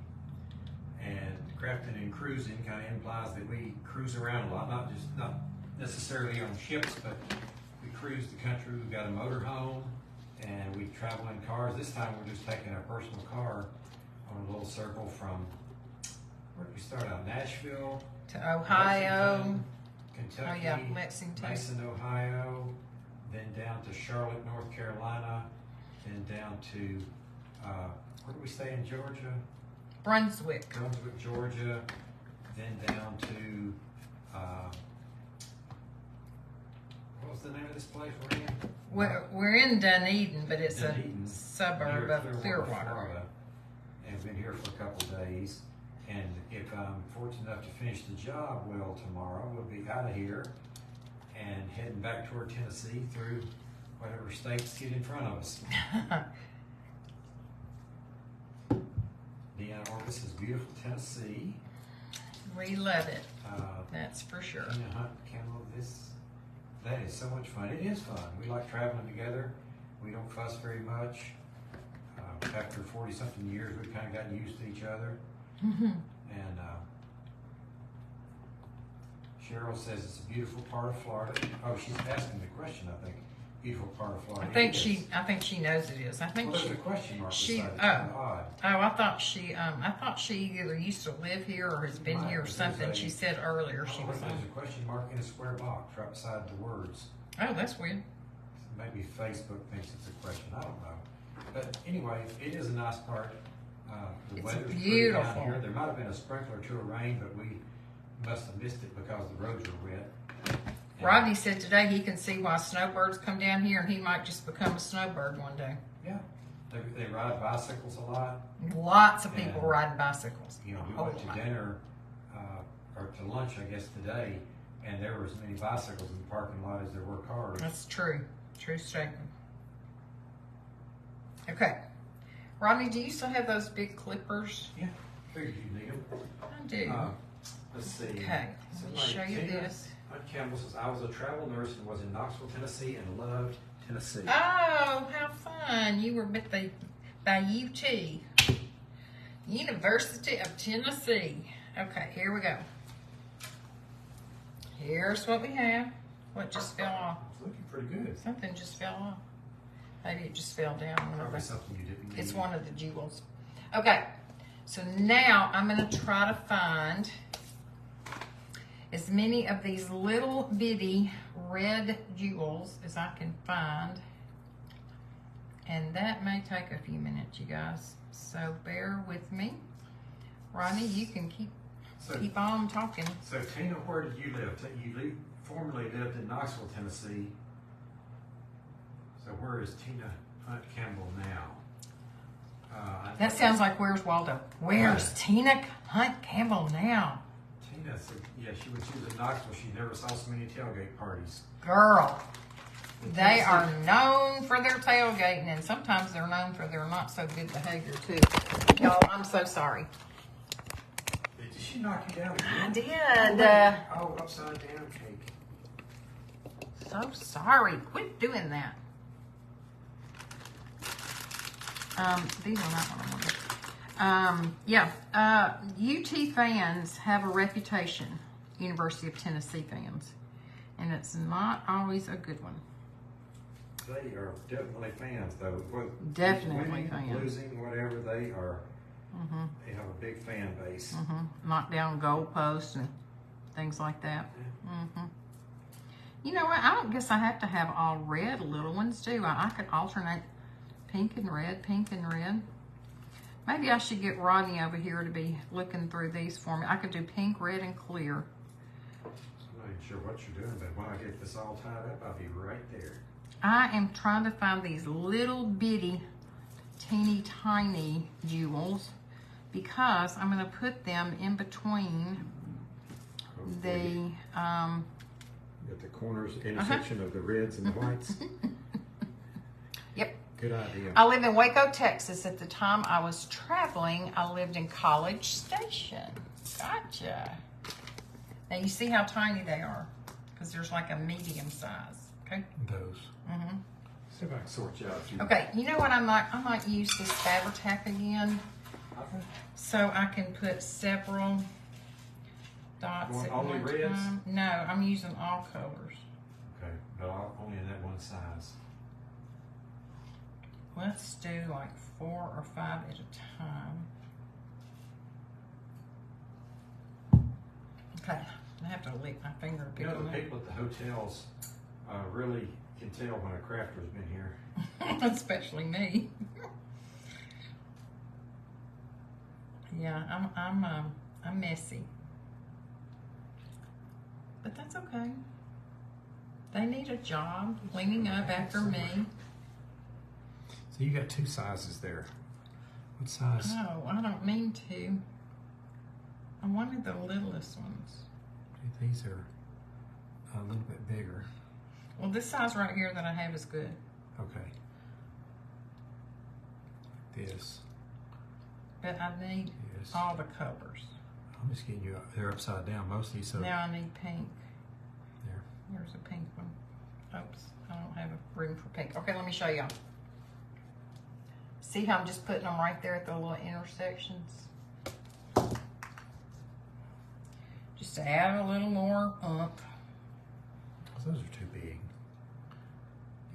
[SPEAKER 2] And crafting and cruising kind of implies that we cruise around a lot, not necessarily on ships, but we cruise the country. We've got a motorhome, and we travel in cars. This time we're just taking our personal car on a little circle from, where did we start out? Nashville
[SPEAKER 1] to Ohio.
[SPEAKER 2] Lexington, Kentucky,
[SPEAKER 1] Oh yeah, Lexington.
[SPEAKER 2] Mason, Ohio, then down to Charlotte, North Carolina, then down to, where do we stay in Georgia?
[SPEAKER 1] Brunswick.
[SPEAKER 2] Brunswick, Georgia, then down to, what was the name of this place we're in?
[SPEAKER 1] We're in Dunedin, but it's
[SPEAKER 2] Dunedin,
[SPEAKER 1] a suburb
[SPEAKER 2] near
[SPEAKER 1] of Clearwater.
[SPEAKER 2] Florida. And we've been here for a couple of days. And if I'm fortunate enough to finish the job well tomorrow, we'll be out of here and heading back toward Tennessee through whatever states get in front of us. Deanna Orvis is beautiful Tennessee.
[SPEAKER 1] We love it. That's for sure.
[SPEAKER 2] Tina Hunt Campbell, that is so much fun. It is fun. We like traveling together. We don't fuss very much. After 40-something years, we've kind of gotten used to each other. And Cheryl says it's a beautiful part of Florida. Oh, she's asking the question, I think. Beautiful part of Florida.
[SPEAKER 1] I think she knows it is. I think
[SPEAKER 2] there's a question mark
[SPEAKER 1] she.
[SPEAKER 2] beside it. It's kind of odd.
[SPEAKER 1] Oh, I thought she either used to live here or has been here or something. She said earlier she was.
[SPEAKER 2] There's a question mark in a square box right beside the words.
[SPEAKER 1] Oh, that's weird.
[SPEAKER 2] Maybe Facebook thinks it's a question. I don't know. But anyway, it is a nice part. The
[SPEAKER 1] It's
[SPEAKER 2] weather's
[SPEAKER 1] beautiful.
[SPEAKER 2] pretty down here. There might have been a sprinkle or two of rain, but we must have missed it because the roads are wet. And
[SPEAKER 1] Rodney said today he can see why snowbirds come down here, and he might just become a snowbird one day.
[SPEAKER 2] yeah, they ride bicycles a lot.
[SPEAKER 1] Lots of people
[SPEAKER 2] And,
[SPEAKER 1] riding bicycles.
[SPEAKER 2] You know, we
[SPEAKER 1] A
[SPEAKER 2] went
[SPEAKER 1] whole
[SPEAKER 2] to
[SPEAKER 1] lot.
[SPEAKER 2] dinner or to lunch, I guess, today, and there were as many bicycles in the parking lot as there were cars.
[SPEAKER 1] That's true. True statement. Okay. Rodney, do you still have those big clippers?
[SPEAKER 2] Yeah, figured you'd need them.
[SPEAKER 1] I do.
[SPEAKER 2] Let's see.
[SPEAKER 1] Okay, let me show you
[SPEAKER 2] Tina
[SPEAKER 1] this.
[SPEAKER 2] Hunt Campbell says, I was a travel nurse and was in Knoxville, Tennessee, and loved Tennessee.
[SPEAKER 1] Oh, how fun. You were at the UT, University of Tennessee. Okay, here we go. Here's what we have. What just fell off?
[SPEAKER 2] It's looking pretty good.
[SPEAKER 1] Something just fell off. Maybe it just fell down.
[SPEAKER 2] Probably something you didn't need.
[SPEAKER 1] It's one of the jewels. Okay, so now I'm going to try to find as many of these little bitty red jewels as I can find. And that may take a few minutes, you guys. So bear with me. Ronnie, you can keep on talking.
[SPEAKER 2] So Tina, where did you live? You formerly lived in Knoxville, Tennessee. So where is Tina Hunt Campbell now?
[SPEAKER 1] That sounds like Where's Waldo? Where's Tina Hunt Campbell now?
[SPEAKER 2] Tina said, yeah, when she was in Knoxville, she never saw so many tailgate parties.
[SPEAKER 1] Girl, they are known for their tailgating, and sometimes they're known for their not so good behavior too. Y'all, I'm so sorry.
[SPEAKER 2] Did she knock you down again?
[SPEAKER 1] I did.
[SPEAKER 2] Oh, upside down cake.
[SPEAKER 1] So sorry. Quit doing that. These are not what I wanted. UT fans have a reputation, University of Tennessee fans, and it's not always a good one.
[SPEAKER 2] They are definitely fans, though.
[SPEAKER 1] Definitely
[SPEAKER 2] winning,
[SPEAKER 1] fans.
[SPEAKER 2] Losing, whatever, they are. They have a big fan base.
[SPEAKER 1] Knock down goalposts and things like that. You know what? I don't guess I have to have all red little ones, do I? I could alternate pink and red, pink and red. Maybe I should get Rodney over here to be looking through these for me. I could do pink, red, and clear.
[SPEAKER 2] I'm not even sure what you're doing, but when I get this all tied up, I'll be right there.
[SPEAKER 1] I am trying to find these little bitty, teeny tiny jewels because I'm going to put them in between the
[SPEAKER 2] At the corners, intersection of the reds and the whites.
[SPEAKER 1] Yep.
[SPEAKER 2] Good idea.
[SPEAKER 1] I live in Waco, Texas. At the time I was traveling, I lived in College Station. Gotcha. Now you see how tiny they are because there's like a medium size. Okay.
[SPEAKER 2] Those. See if I can sort you out.
[SPEAKER 1] Okay. You know what I might use this Faber-Tac again.
[SPEAKER 2] I
[SPEAKER 1] so I can put several dots
[SPEAKER 2] Want
[SPEAKER 1] at
[SPEAKER 2] only
[SPEAKER 1] one
[SPEAKER 2] reds?
[SPEAKER 1] time. No, I'm using all colors.
[SPEAKER 2] Okay, but only in that one size.
[SPEAKER 1] Let's do like 4 or 5 at a time. Okay, I have to lick my finger to
[SPEAKER 2] You
[SPEAKER 1] pick
[SPEAKER 2] know,
[SPEAKER 1] them
[SPEAKER 2] the
[SPEAKER 1] up.
[SPEAKER 2] people at the hotels really can tell when a crafter's been here.
[SPEAKER 1] Especially me. Yeah, I'm messy, but that's okay. They need a job cleaning up after me.
[SPEAKER 2] So you got 2 sizes there. What size?
[SPEAKER 1] Oh, I don't mean to. I wanted the littlest ones.
[SPEAKER 2] These are a little bit bigger.
[SPEAKER 1] Well, this size right here that I have is good.
[SPEAKER 2] Okay. This.
[SPEAKER 1] But I need
[SPEAKER 2] Yes.
[SPEAKER 1] all the colors.
[SPEAKER 2] I'm just getting you. They're upside down mostly. So
[SPEAKER 1] Now I need pink.
[SPEAKER 2] there.
[SPEAKER 1] Here's a pink one. Oops, I don't have a room for pink. Okay, let me show y'all. See how I'm just putting them right there at the little intersections? Just to add a little more oomph.
[SPEAKER 2] Those are too big.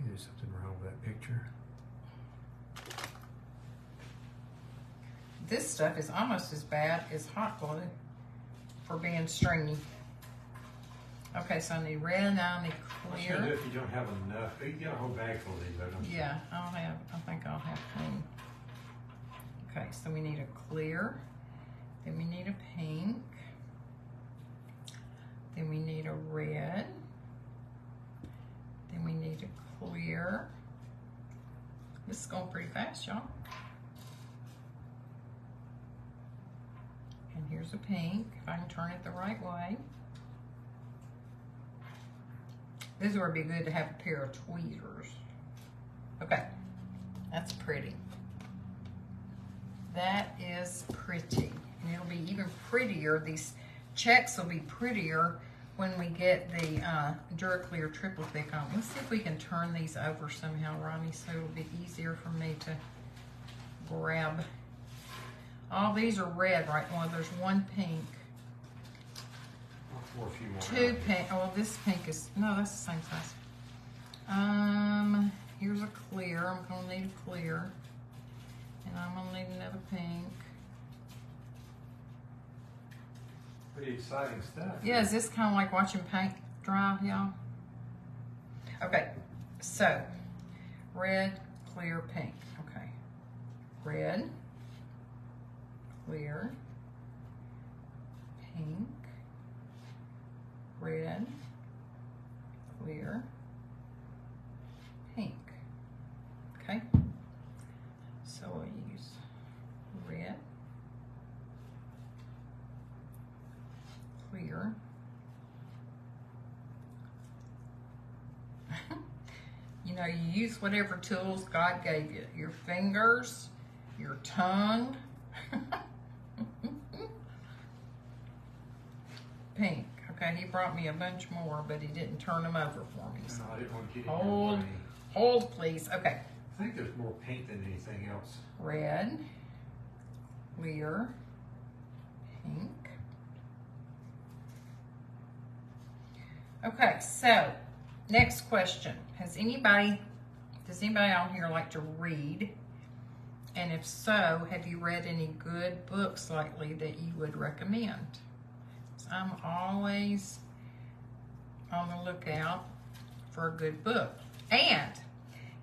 [SPEAKER 2] There's something wrong with that picture.
[SPEAKER 1] This stuff is almost as bad as hot glue for being stringy. Okay, so I need red, now I need
[SPEAKER 2] What you gonna do
[SPEAKER 1] clear.
[SPEAKER 2] if you don't have enough? You can get a whole bag full of these, though, don't you?
[SPEAKER 1] Yeah, I think I'll have clean. Okay, so we need a clear, then we need a pink, then we need a red, then we need a clear. This is going pretty fast, y'all. And here's a pink, if I can turn it the right way. This is where it'd be good to have a pair of tweezers. Okay, that's pretty. That is pretty. And it'll be even prettier. These checks will be prettier when we get the Duraclear triple thick on. Let's see if we can turn these over somehow, Ronnie, so it'll be easier for me to grab. All these are red right now. There's one pink.
[SPEAKER 2] Or if you want
[SPEAKER 1] 2 pink. Oh, well, this pink is, no, that's the same size. Here's a clear. I'm gonna need a clear. And I'm gonna need another pink.
[SPEAKER 2] Pretty exciting stuff.
[SPEAKER 1] Yeah, is this kind of like watching paint dry, y'all? Okay, so red, clear, pink. Okay, red, clear, pink, red, clear, pink. Okay, so we'll use red, clear. You know, you use whatever tools God gave you. Your fingers, your tongue. Pink. Okay, he brought me a bunch more, but he didn't turn them over for me. So
[SPEAKER 2] No, I didn't want to get it.
[SPEAKER 1] hold, hold, please. Okay.
[SPEAKER 2] I think there's more paint than anything else.
[SPEAKER 1] Red, clear, pink. Okay, so next question. Does anybody on here like to read? And if so, have you read any good books lately that you would recommend? So I'm always on the lookout for a good book. And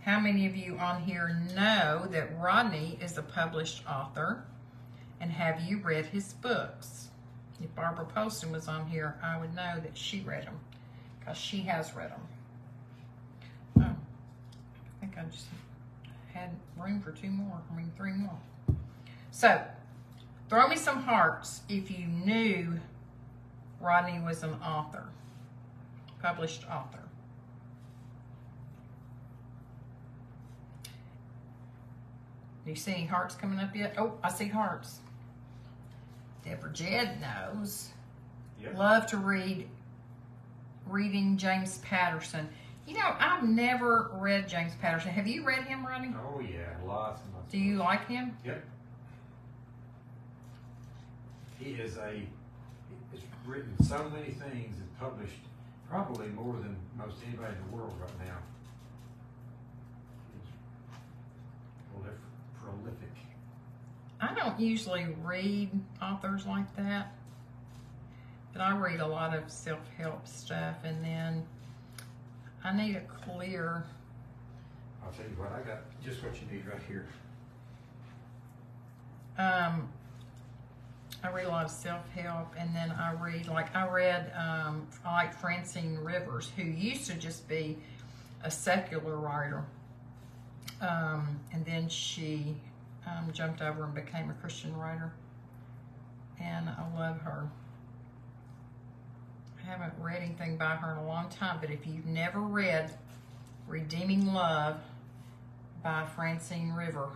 [SPEAKER 1] how many of you on here know that Rodney is a published author? And have you read his books? If Barbara Poston was on here, I would know that she read them, because she has read them. Oh, I think I just had room for 3 more. So, throw me some hearts if you knew Rodney was an author, published author. Do you see any hearts coming up yet? Oh, I see hearts. Deborah Jed knows.
[SPEAKER 2] Yep.
[SPEAKER 1] Love to reading James Patterson. You know, I've never read James Patterson. Have you read him, Rodney?
[SPEAKER 2] Oh yeah, lots and lots.
[SPEAKER 1] Do you like him?
[SPEAKER 2] Yep. He's written so many things and published probably more than most anybody in the world right now. He's prolific.
[SPEAKER 1] I don't usually read authors like that, but I read a lot of self-help stuff, and then I need a clear.
[SPEAKER 2] I'll tell you what, I got just what you need right here.
[SPEAKER 1] I read a lot of self-help, and then I like Francine Rivers, who used to just be a secular writer, and then she jumped over and became a Christian writer, and I love her. I haven't read anything by her in a long time, but if you've never read Redeeming Love by Francine River,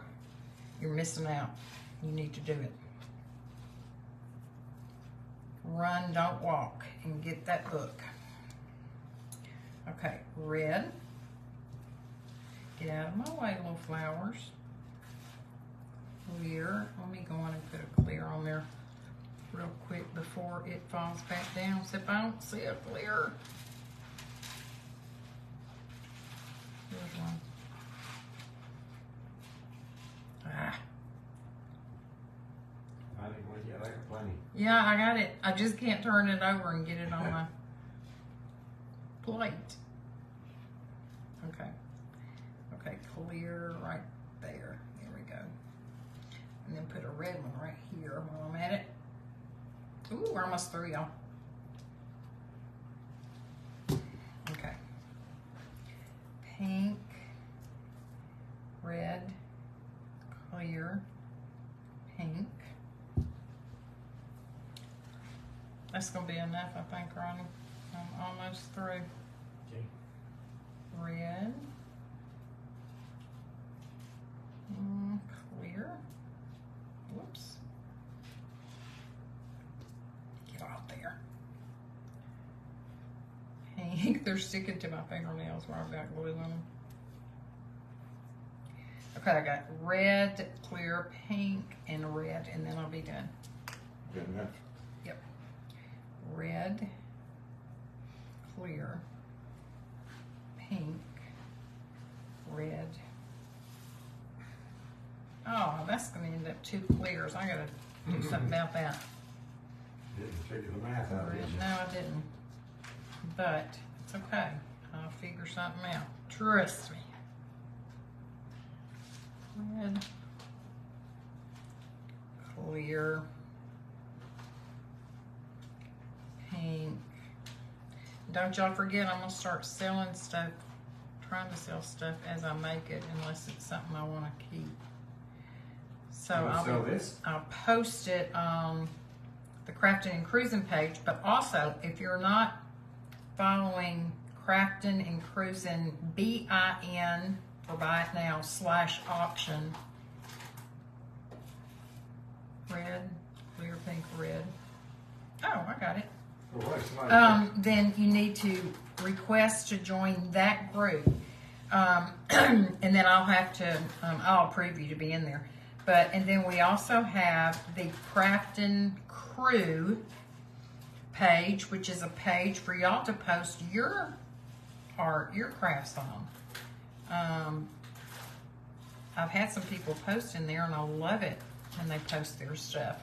[SPEAKER 1] you're missing out. You need to do it. Run, don't walk, and get that book. Okay, red. Get out of my way, little flowers. Clear. Let me go on and put a clear on there real quick before it falls back down. So if I don't see a clear. Here's one. Ah.
[SPEAKER 2] I need one. Yeah, I got plenty.
[SPEAKER 1] Yeah, I got it. I just can't turn it over and get it on my plate. Okay. Okay, clear right there. There we go. And then put a red one right here while I'm at it. Ooh, we're almost through, y'all. Okay. Pink, red, clear, pink. That's gonna be enough, I think, Ronnie. I'm almost through.
[SPEAKER 2] Okay.
[SPEAKER 1] Red. Clear. Whoops. Get off there. Pink. They're sticking to my fingernails where I've got glue on them. Okay, I got red, clear, pink, and red, and then I'll be done.
[SPEAKER 2] Good enough.
[SPEAKER 1] Yep. Red, clear, pink, red. Oh, that's going to end up 2 clears. I got to do something about that.
[SPEAKER 2] Didn't figure the math out, did you?
[SPEAKER 1] No, I didn't. But it's okay. I'll figure something out. Trust me. Red, clear, pink. Don't y'all forget, I'm going to start selling stuff, trying to sell stuff as I make it, unless it's something I want to keep. So I'll post it on the Crafting and Cruising page, but also if you're not following Crafting and Cruising, BIN for Buy It Now /auction. Red, clear, pink, red. Oh, I got it. Then you need to request to join that group. And then I'll have to, I'll approve you to be in there. And then we also have the Craftin' Crew page, which is a page for y'all to post your art, your crafts on. I've had some people post in there and I love it when they post their stuff.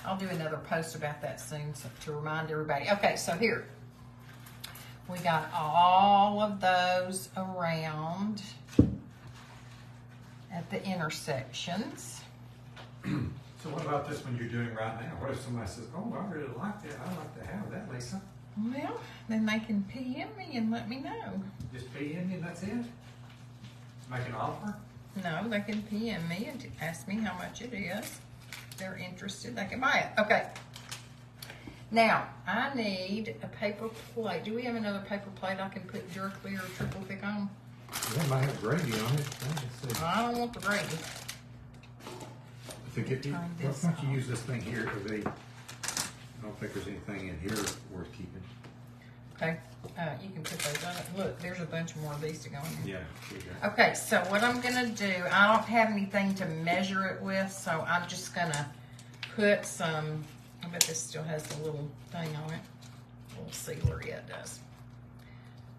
[SPEAKER 1] I'll do another post about that soon to remind everybody. Okay, so here. We got all of those around at the intersections.
[SPEAKER 2] So what about this one you're doing right now? What if somebody says, oh, I really like that. I'd like to have that, Lisa.
[SPEAKER 1] Well, then they can PM me and let me know.
[SPEAKER 2] Just PM me and that's it? Make an offer?
[SPEAKER 1] No, they can PM me and ask me how much it is. If they're interested, they can buy it. Okay. Now, I need a paper plate. Do we have another paper plate I can put Duraclear or Triple Thick on?
[SPEAKER 2] That might have gravy on it.
[SPEAKER 1] I don't want the gravy.
[SPEAKER 2] Why don't you use this thing here? I don't think there's anything in here worth keeping.
[SPEAKER 1] Okay, you can put those on it. Look, there's a bunch more of these to go in there.
[SPEAKER 2] Yeah.
[SPEAKER 1] Okay, so what I'm gonna do, I don't have anything to measure it with, so I'm just gonna put some I bet this still has the little thing on it. Little sealer, yeah, it does.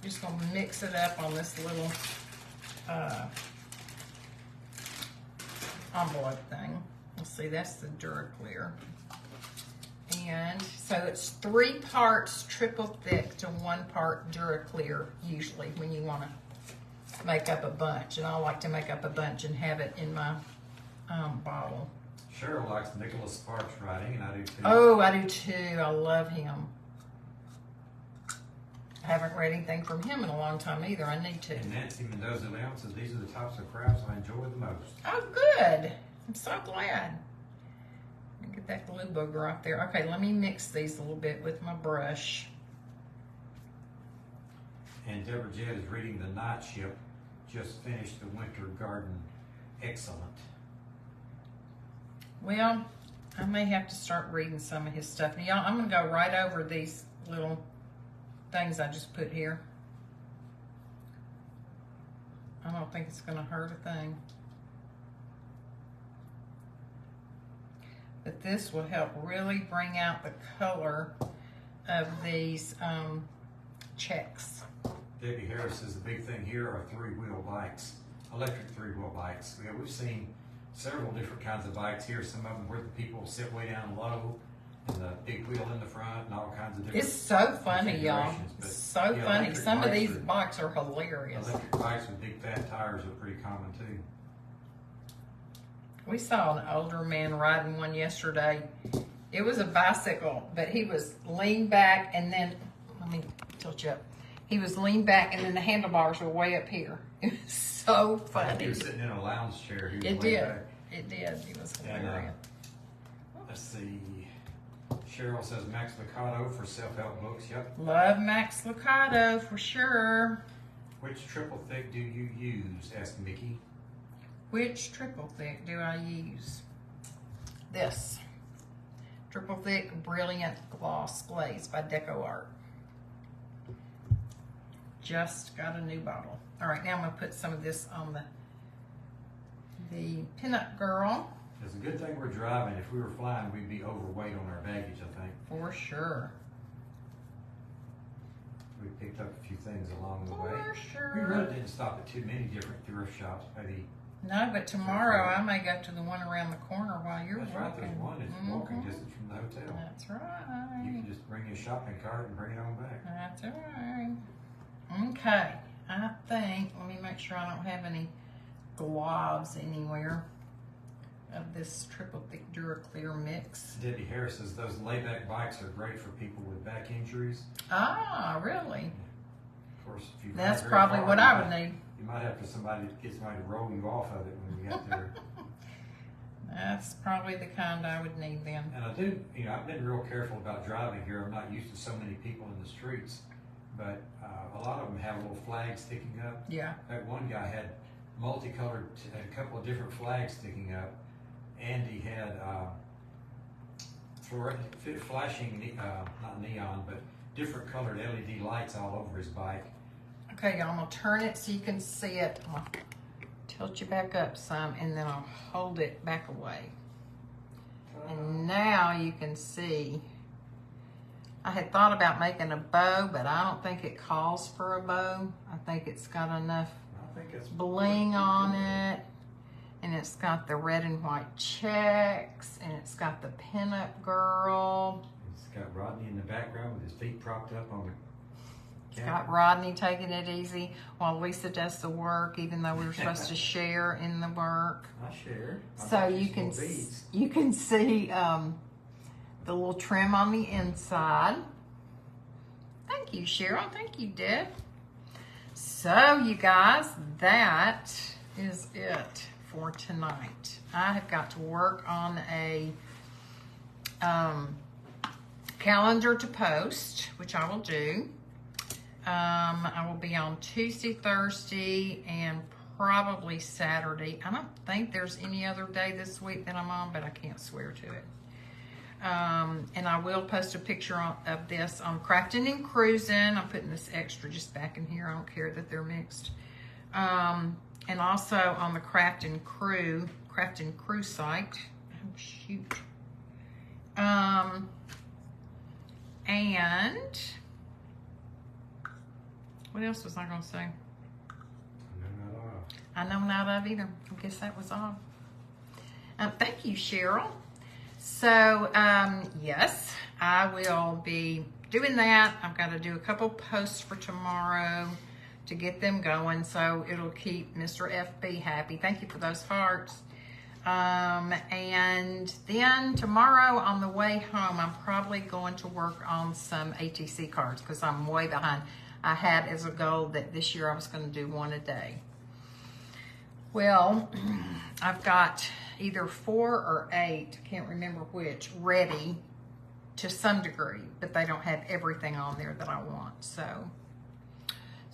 [SPEAKER 1] I'm just gonna mix it up on this little envelope thing. Let's see, that's the Duraclear. And so it's 3 parts triple thick to 1 part Duraclear usually when you want to make up a bunch. And I like to make up a bunch and have it in my bottle.
[SPEAKER 2] Cheryl likes Nicholas Sparks writing, and I do too.
[SPEAKER 1] Oh, I do too. I love him. I haven't read anything from him in a long time either. I need to.
[SPEAKER 2] And Nancy Mendoza Leon says these are the types of crafts I enjoy the most.
[SPEAKER 1] Oh, good. I'm so glad. Get that glue booger off there. Okay, let me mix these a little bit with my brush.
[SPEAKER 2] And Deborah Jett is reading The Night Ship. Just finished the Winter Garden. Excellent.
[SPEAKER 1] Well, I may have to start reading some of his stuff. Now, y'all, I'm going to go right over these little things I just put here. I don't think it's going to hurt a thing. But this will help really bring out the color of these checks.
[SPEAKER 2] Debbie Harris says the big thing here are 3-wheel bikes, electric 3-wheel bikes. Yeah, we've seen several different kinds of bikes here. Some of them where the people sit way down low, and the big wheel in the front, and all kinds of different.
[SPEAKER 1] It's so funny, y'all.
[SPEAKER 2] configurations. But,
[SPEAKER 1] It's so
[SPEAKER 2] yeah,
[SPEAKER 1] funny.
[SPEAKER 2] electric
[SPEAKER 1] Some of
[SPEAKER 2] bikes
[SPEAKER 1] these
[SPEAKER 2] are-
[SPEAKER 1] bikes are hilarious.
[SPEAKER 2] Electric bikes with big fat tires are pretty common too.
[SPEAKER 1] We saw an older man riding one yesterday. It was a bicycle, but he was leaned back and then, let me tilt you up. He was leaned back and then the handlebars were way up here. It was so
[SPEAKER 2] He
[SPEAKER 1] funny.
[SPEAKER 2] was sitting in a lounge chair. He was
[SPEAKER 1] It
[SPEAKER 2] way
[SPEAKER 1] did.
[SPEAKER 2] back.
[SPEAKER 1] It did. It was
[SPEAKER 2] And,
[SPEAKER 1] hilarious.
[SPEAKER 2] Let's see. Cheryl says Max Lucado for self-help books. Yep.
[SPEAKER 1] Love Max Lucado for sure.
[SPEAKER 2] Which triple thick do you use? Asked Mickey.
[SPEAKER 1] Which triple thick do I use? This. Triple Thick Brilliant Gloss Glaze by Deco Art. Just got a new bottle. All right, now I'm gonna put some of this on the Pinup Girl.
[SPEAKER 2] It's a good thing we're driving. If we were flying, we'd be overweight on our baggage, I think.
[SPEAKER 1] For sure.
[SPEAKER 2] We picked up a few things along the way.
[SPEAKER 1] For
[SPEAKER 2] We really
[SPEAKER 1] sure.
[SPEAKER 2] didn't stop at too many different thrift shops. Maybe.
[SPEAKER 1] No, but tomorrow I may go to the one around the corner while you're
[SPEAKER 2] That's right. There's
[SPEAKER 1] walking.
[SPEAKER 2] one. It's walking distance from the hotel.
[SPEAKER 1] That's
[SPEAKER 2] You
[SPEAKER 1] right.
[SPEAKER 2] can just bring your shopping cart and bring it on back.
[SPEAKER 1] That's right. Okay, I think, let me make sure I don't have any globs anywhere of this triple thick Duraclear mix.
[SPEAKER 2] Debbie Harris says those layback bikes are great for people with back injuries.
[SPEAKER 1] Ah, really?
[SPEAKER 2] Of course, if you
[SPEAKER 1] That's
[SPEAKER 2] ride very
[SPEAKER 1] probably
[SPEAKER 2] far,
[SPEAKER 1] what
[SPEAKER 2] you
[SPEAKER 1] I
[SPEAKER 2] might-
[SPEAKER 1] would need.
[SPEAKER 2] You might have to get somebody to roll you off of it when you get there.
[SPEAKER 1] That's probably the kind I would need then.
[SPEAKER 2] And I do, I've been real careful about driving here. I'm not used to so many people in the streets, but a lot of them have little flags sticking up.
[SPEAKER 1] Yeah.
[SPEAKER 2] That one guy had multicolored, a couple of different flags sticking up, and he had flashing, not neon, but different colored LED lights all over his bike.
[SPEAKER 1] Okay, y'all, I'm gonna turn it so you can see it. I'm gonna tilt you back up some and then I'll hold it back away. And now you can see, I had thought about making a bow, but I don't think it calls for a bow. I think it's got enough
[SPEAKER 2] I think it's
[SPEAKER 1] bling on it. And it's got the red and white checks. And it's got the Pinup Girl.
[SPEAKER 2] It's got Rodney in the background with his feet propped up on the
[SPEAKER 1] It's got Rodney taking it easy while Lisa does the work, even though we were supposed to share in the work.
[SPEAKER 2] I share.
[SPEAKER 1] So you can see the little trim on the inside. Thank you, Cheryl. Thank you, Deb. So you guys, that is it for tonight. I have got to work on a calendar to post, which I will do. I will be on Tuesday, Thursday, and probably Saturday. I don't think there's any other day this week that I'm on, but I can't swear to it. And I will post a picture of this on Crafting and Cruising. I'm putting this extra just back in here. I don't care that they're mixed. And also on the Craft and Crew site. Oh, shoot. And what else was I gonna say? I know not of either. I guess that was all. Thank you, Cheryl. So, yes, I will be doing that. I've got to do a couple posts for tomorrow to get them going, so it'll keep Mr. FB happy. Thank you for those hearts. And then tomorrow on the way home, I'm probably going to work on some ATC cards because I'm way behind. I had as a goal that this year I was going to do one a day. Well, I've got either 4 or 8, I can't remember which, ready to some degree, but they don't have everything on there that I want. So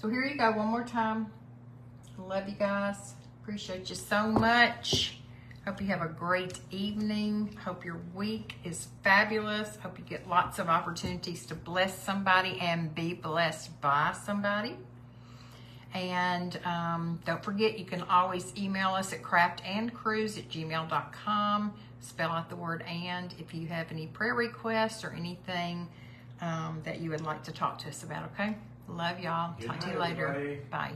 [SPEAKER 1] here you go one more time. Love you guys. Appreciate you so much. Hope you have a great evening. Hope your week is fabulous. Hope you get lots of opportunities to bless somebody and be blessed by somebody. And don't forget, you can always email us at craftandcruise@gmail.com. Spell out the word "and" if you have any prayer requests or anything that you would like to talk to us about, okay? Love y'all. Talk to you later. Bye.